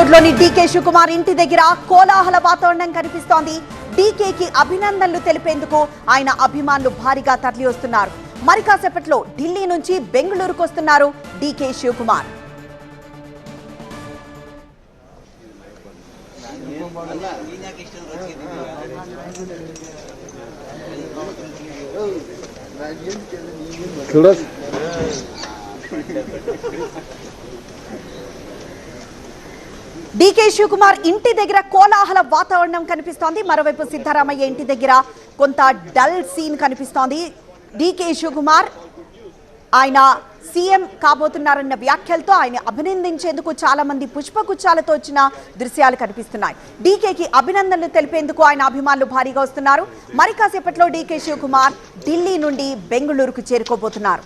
బెంగళూరులోని డీకే శివకుమార్ ఇంటి దగ్గర కోలాహల వాతావరణం కనిపిస్తోంది. డీకేకి అభినందనలు తెలిపేందుకు ఆయన అభిమానులు భారీగా తరలి వస్తున్నారు. మరి కాసేపట్లో ఢిల్లీ నుంచి బెంగళూరుకు వస్తున్నారు డీకే శివకుమార్. డీకే శివకుమార్ ఇంటి దగ్గర కోలాహల వాతావరణం కనిపిస్తోంది. మరోవైపు సిద్ధరామయ్య ఇంటి దగ్గర కొంత డల్ సీన్ కనిపిస్తోంది. డీకే శివకుమార్ ఆయన సీఎం కాబోతున్నారన్న వ్యాఖ్యలతో ఆయన అభినందించేందుకు చాలా మంది పుష్పగుచ్చాలతో వచ్చిన దృశ్యాలు కనిపిస్తున్నాయి. డీకేకి అభినందనలు తెలిపేందుకు ఆయన అభిమానులు భారీగా వస్తున్నారు. మరి కాసేపట్లో డీకే శివకుమార్ ఢిల్లీ నుండి బెంగళూరుకు చేరుకోబోతున్నారు.